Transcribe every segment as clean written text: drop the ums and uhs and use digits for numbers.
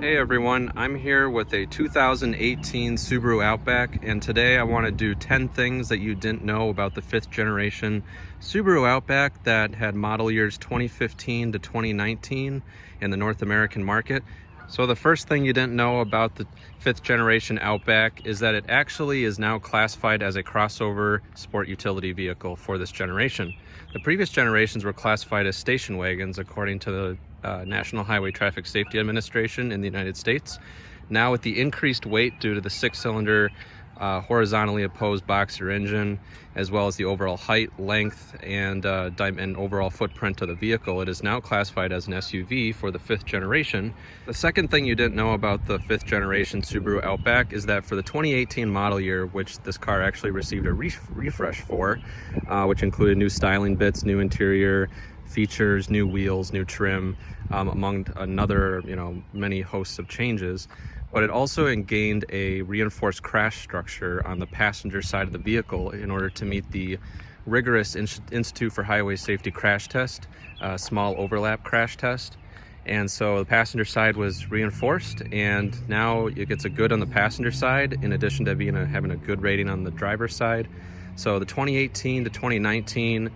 Hey everyone, I'm here with a 2018 Subaru Outback, and today I want to do 10 things that you didn't know about the 5th generation Subaru Outback that had model years 2015 to 2019 in the North American market. So the first thing you didn't know about the 5th generation Outback is that it actually is now classified as a crossover sport utility vehicle for this generation. The previous generations were classified as station wagons according to the National Highway Traffic Safety Administration in the United States. Now, with the increased weight due to the 6-cylinder horizontally opposed boxer engine, as well as the overall height, length, and overall footprint of the vehicle, it is now classified as an SUV for the 5th generation. The second thing you didn't know about the 5th generation Subaru Outback is that for the 2018 model year, which this car actually received a refresh for, which included new styling bits, new interior features, new wheels, new trim, among another, many hosts of changes. But it also gained a reinforced crash structure on the passenger side of the vehicle in order to meet the rigorous Institute for Highway Safety crash test, small overlap crash test. And so the passenger side was reinforced, and now it gets a good on the passenger side in addition to having a good rating on the driver's side. So the 2018 to 2019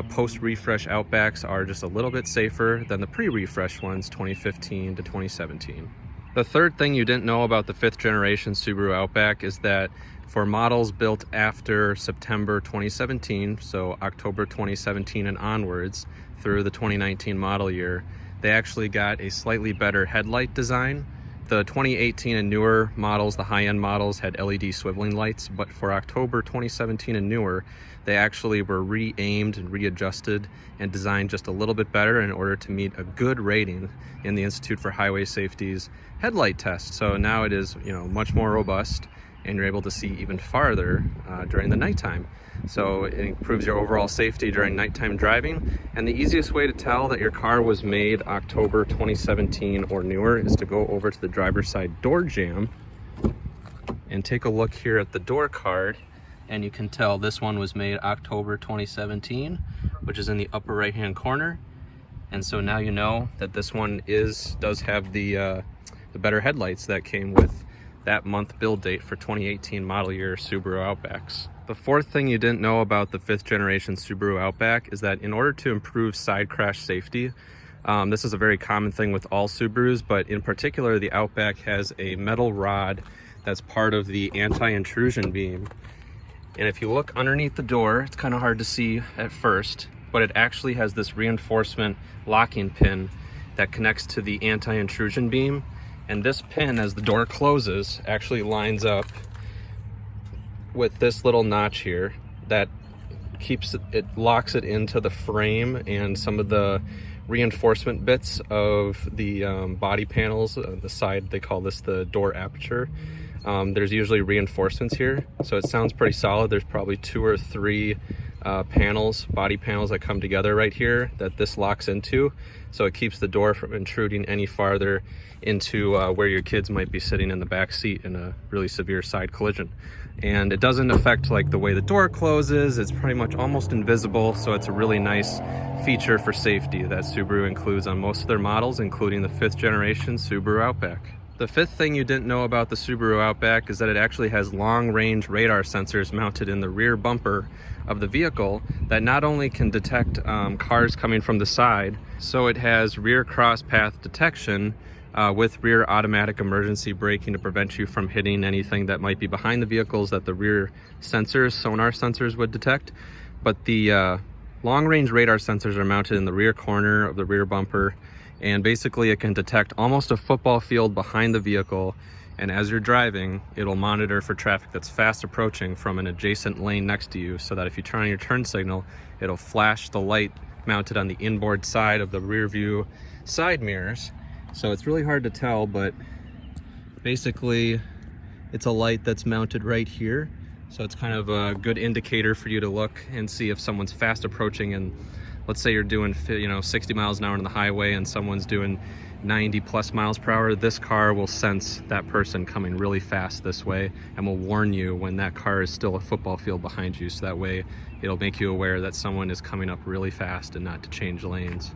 post-refresh Outbacks are just a little bit safer than the pre-refresh ones, 2015 to 2017. The third thing you didn't know about the 5th generation Subaru Outback is that for models built after September 2017, so October 2017 and onwards through the 2019 model year, they actually got a slightly better headlight design. The 2018 and newer models, the high-end models, had LED swiveling lights, but for October 2017 and newer, they actually were re-aimed and readjusted and designed just a little bit better in order to meet a good rating in the Institute for Highway Safety's headlight test. So now it is, much more robust, and you're able to see even farther during the nighttime. So it improves your overall safety during nighttime driving. And the easiest way to tell that your car was made October 2017 or newer is to go over to the driver's side door jamb and take a look here at the door card. And you can tell this one was made October 2017, which is in the upper right hand corner. And so now you know that this one does have the better headlights that came with that month build date for 2018 model year Subaru Outbacks. The fourth thing you didn't know about the 5th generation Subaru Outback is that in order to improve side crash safety, this is a very common thing with all Subarus, but in particular the Outback has a metal rod that's part of the anti-intrusion beam. And if you look underneath the door, it's kind of hard to see at first, but it actually has this reinforcement locking pin that connects to the anti-intrusion beam. And this pin, as the door closes, actually lines up with this little notch here that locks it into the frame and some of the reinforcement bits of the body panels. The side, they call this the door aperture. There's usually reinforcements here, so it sounds pretty solid. There's probably 2 or 3 body panels that come together right here that this locks into, so it keeps the door from intruding any farther into where your kids might be sitting in the back seat in a really severe side collision. And it doesn't affect the way the door closes. It's pretty much almost invisible, so it's a really nice feature for safety that Subaru includes on most of their models, including the 5th generation Subaru Outback. The fifth thing you didn't know about the Subaru Outback is that it actually has long-range radar sensors mounted in the rear bumper of the vehicle that not only can detect cars coming from the side, so it has rear cross path detection with rear automatic emergency braking to prevent you from hitting anything that might be behind the vehicles that the rear sensors, sonar sensors, would detect. But the long-range radar sensors are mounted in the rear corner of the rear bumper, and basically it can detect almost a football field behind the vehicle, and as you're driving, it'll monitor for traffic that's fast approaching from an adjacent lane next to you, so that if you turn on your turn signal, it'll flash the light mounted on the inboard side of the rear view side mirrors. So it's really hard to tell, but basically it's a light that's mounted right here, so it's kind of a good indicator for you to look and see if someone's fast approaching. And let's say you're doing 60 miles an hour on the highway and someone's doing 90 plus miles per hour, this car will sense that person coming really fast this way and will warn you when that car is still a football field behind you, so that way it'll make you aware that someone is coming up really fast and not to change lanes.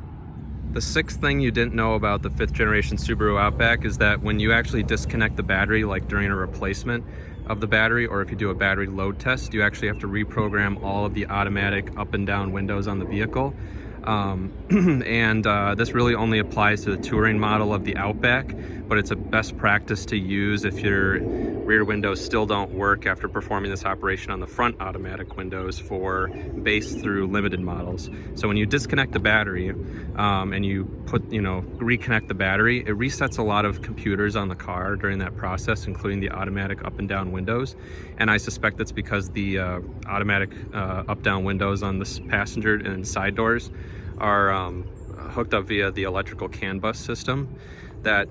The sixth thing you didn't know about the 5th generation Subaru Outback is that when you actually disconnect the battery, like during a replacement of the battery, or if you do a battery load test, you actually have to reprogram all of the automatic up and down windows on the vehicle. This really only applies to the touring model of the Outback, but it's a best practice to use if your rear windows still don't work after performing this operation on the front automatic windows for base through limited models. So when you disconnect the battery and you reconnect the battery, it resets a lot of computers on the car during that process, including the automatic up and down windows. And I suspect that's because the automatic up down windows on the passenger and side doors are hooked up via the electrical CAN bus system, that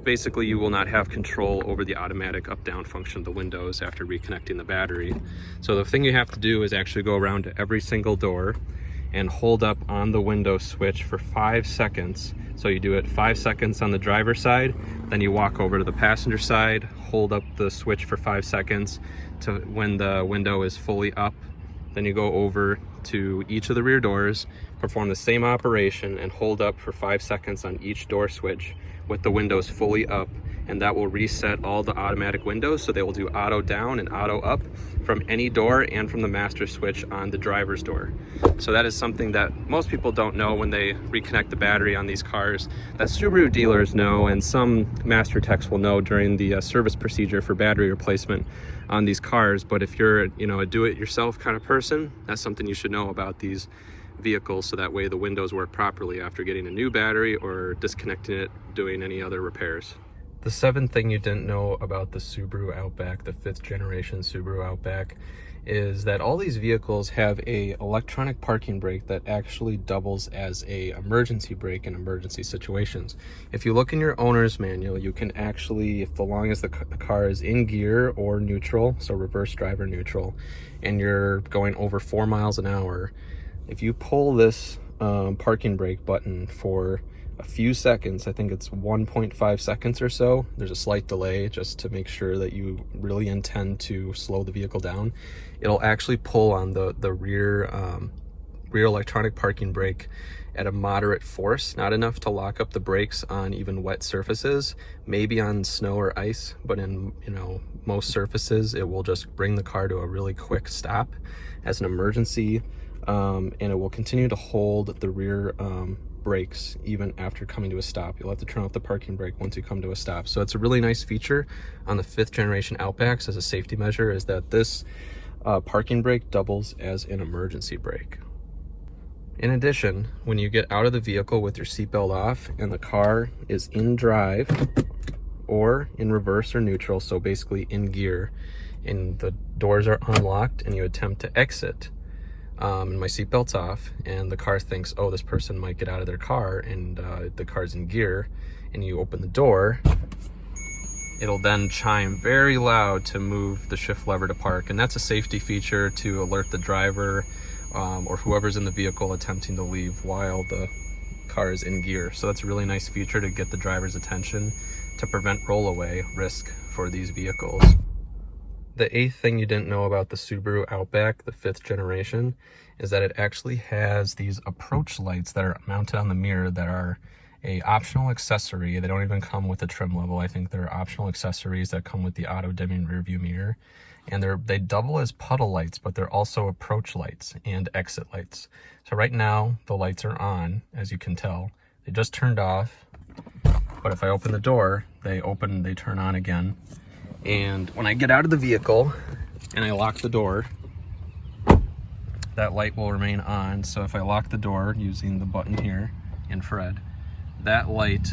basically you will not have control over the automatic up-down function of the windows after reconnecting the battery. So the thing you have to do is actually go around to every single door and hold up on the window switch for 5 seconds. So you do it 5 seconds on the driver's side, then you walk over to the passenger side, hold up the switch for 5 seconds to when the window is fully up. Then you go over to each of the rear doors, perform the same operation, and hold up for 5 seconds on each door switch with the windows fully up, and that will reset all the automatic windows, so they will do auto down and auto up from any door and from the master switch on the driver's door. So that is something that most people don't know when they reconnect the battery on these cars, that Subaru dealers know, and some master techs will know during the service procedure for battery replacement on these cars. But if you're a do-it-yourself kind of person, that's something you should know about these vehicles, so that way the windows work properly after getting a new battery or disconnecting it, doing any other repairs. The seventh thing you didn't know about the Subaru Outback, the 5th generation Subaru Outback, is that all these vehicles have a electronic parking brake that actually doubles as a emergency brake in emergency situations. If you look in your owner's manual, you can actually, if the long as the car is in gear or neutral, so reverse drive or neutral, and you're going over 4 miles an hour, if you pull this parking brake button for a few seconds, I think it's 1.5 seconds or so, there's a slight delay just to make sure that you really intend to slow the vehicle down, it'll actually pull on the rear electronic parking brake at a moderate force, not enough to lock up the brakes on even wet surfaces, maybe on snow or ice, but in most surfaces it will just bring the car to a really quick stop as an emergency. And it will continue to hold the rear brakes even after coming to a stop. You'll have to turn off the parking brake once you come to a stop. So it's a really nice feature on the 5th generation Outbacks as a safety measure, is that this parking brake doubles as an emergency brake. In addition, when you get out of the vehicle with your seatbelt off and the car is in drive or in reverse or neutral, so basically in gear, and the doors are unlocked and you attempt to exit, and my seatbelt's off, and the car thinks, oh, this person might get out of their car, and the car's in gear, and you open the door, it'll then chime very loud to move the shift lever to park. And that's a safety feature to alert the driver or whoever's in the vehicle attempting to leave while the car is in gear. So that's a really nice feature to get the driver's attention to prevent rollaway risk for these vehicles. The 8th thing you didn't know about the Subaru Outback, the 5th generation, is that it actually has these approach lights that are mounted on the mirror that are a optional accessory. They don't even come with a trim level. I think they're optional accessories that come with the auto dimming rear view mirror. And they double as puddle lights, but they're also approach lights and exit lights. So right now the lights are on, as you can tell. They just turned off, but if I open the door, they turn on again. And when I get out of the vehicle and I lock the door, that light will remain on. So if I lock the door using the button here, infrared, that light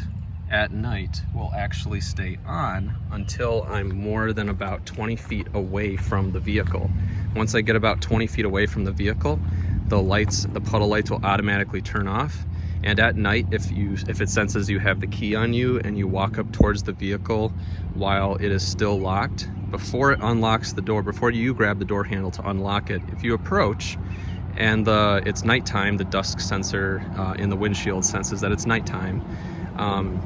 at night will actually stay on until I'm more than about 20 feet away from the vehicle. Once I get about 20 feet away from the vehicle, the puddle lights will automatically turn off. And at night, if it senses you have the key on you and you walk up towards the vehicle while it is still locked, before it unlocks the door, before you grab the door handle to unlock it, if you approach and it's nighttime, the dusk sensor in the windshield senses that it's nighttime,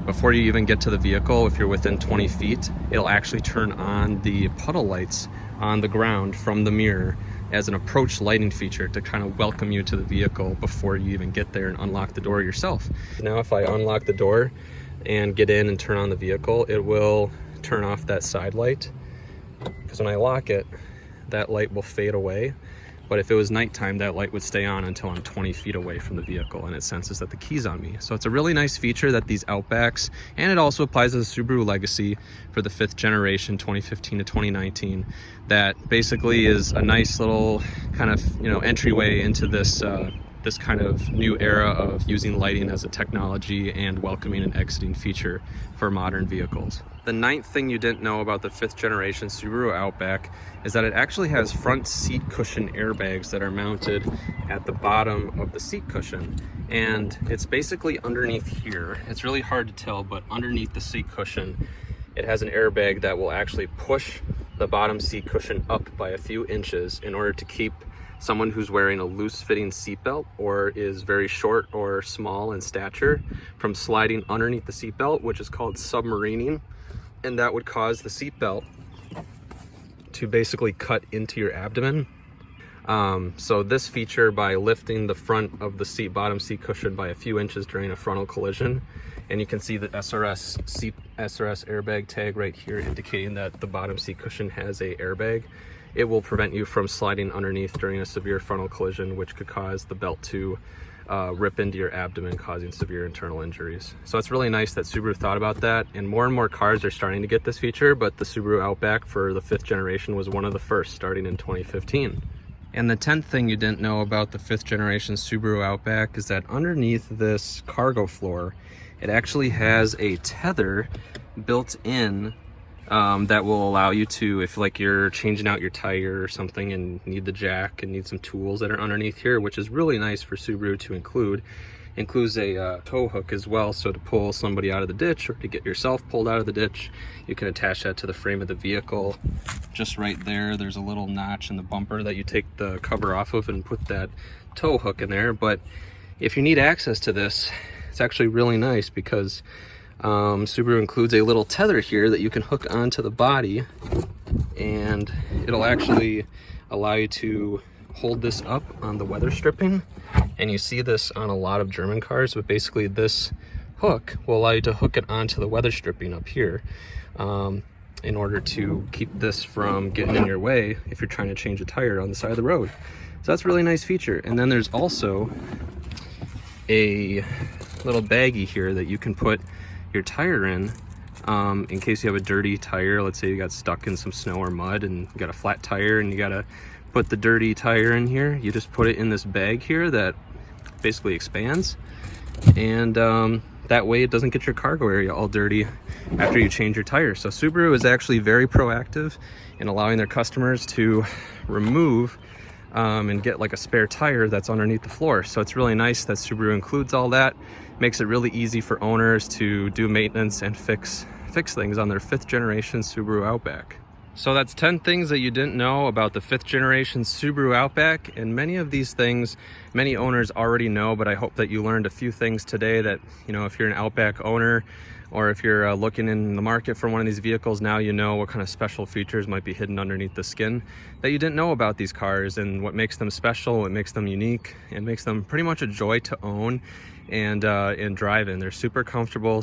before you even get to the vehicle, if you're within 20 feet, it'll actually turn on the puddle lights on the ground from the mirror as an approach lighting feature to kind of welcome you to the vehicle before you even get there and unlock the door yourself. Now if I unlock the door and get in and turn on the vehicle, it will turn off that side light, because when I lock it, that light will fade away. But if it was nighttime, that light would stay on until I'm 20 feet away from the vehicle and it senses that the key's on me. So it's a really nice feature that these Outbacks, and it also applies to the Subaru Legacy for the 5th generation, 2015 to 2019, that basically is a nice little kind of, entryway into this this kind of new era of using lighting as a technology and welcoming and exiting feature for modern vehicles. The 9th thing you didn't know about the 5th generation Subaru Outback is that it actually has front seat cushion airbags that are mounted at the bottom of the seat cushion. And it's basically underneath here. It's really hard to tell, but underneath the seat cushion, it has an airbag that will actually push the bottom seat cushion up by a few inches in order to keep someone who's wearing a loose-fitting seatbelt or is very short or small in stature from sliding underneath the seatbelt, which is called submarining, and that would cause the seatbelt to basically cut into your abdomen. So this feature, by lifting the front of the bottom seat cushion by a few inches during a frontal collision, and you can see the SRS airbag tag right here indicating that the bottom seat cushion has a airbag, it will prevent you from sliding underneath during a severe frontal collision, which could cause the belt to rip into your abdomen, causing severe internal injuries. So it's really nice that Subaru thought about that, and more cars are starting to get this feature, but the Subaru Outback for the 5th generation was one of the first, starting in 2015. And the 10th thing you didn't know about the 5th generation Subaru Outback is that underneath this cargo floor, it actually has a tether built in that will allow you to, if like you're changing out your tire or something and need the jack and need some tools that are underneath here, which is really nice for Subaru to include. Includes a tow hook as well, so to pull somebody out of the ditch or to get yourself pulled out of the ditch, you can attach that to the frame of the vehicle. Just right there, there's a little notch in the bumper that you take the cover off of and put that tow hook in there. But if you need access to this, it's actually really nice because Subaru includes a little tether here that you can hook onto the body, and it'll actually allow you to hold this up on the weather stripping. And you see this on a lot of German cars, but basically this hook will allow you to hook it onto the weather stripping up here in order to keep this from getting in your way if you're trying to change a tire on the side of the road. So that's a really nice feature. And then there's also a little baggie here that you can put your tire in case you have a dirty tire. Let's say you got stuck in some snow or mud and you got a flat tire and you gotta put the dirty tire in here. You just put it in this bag here that basically expands, and that way it doesn't get your cargo area all dirty after you change your tire. So Subaru is actually very proactive in allowing their customers to remove and get like a spare tire that's underneath the floor. So it's really nice that Subaru includes all that. Makes it really easy for owners to do maintenance and fix things on their 5th generation Subaru Outback. So that's 10 things that you didn't know about the 5th generation Subaru Outback, and many of these things many owners already know, but I hope that you learned a few things today that, if you're an Outback owner or if you're looking in the market for one of these vehicles, now you know what kind of special features might be hidden underneath the skin that you didn't know about these cars, and what makes them special, what makes them unique, and makes them pretty much a joy to own and drive in. They're super comfortable,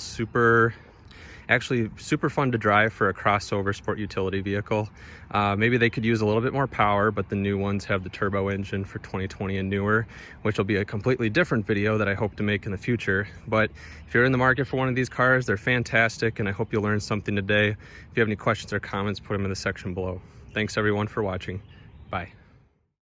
actually super fun to drive for a crossover sport utility vehicle. Maybe they could use a little bit more power, but the new ones have the turbo engine for 2020 and newer, which will be a completely different video that I hope to make in the future. But if you're in the market for one of these cars, they're fantastic, and I hope you learned something today. If you have any questions or comments, put them in the section below. Thanks everyone for watching. Bye.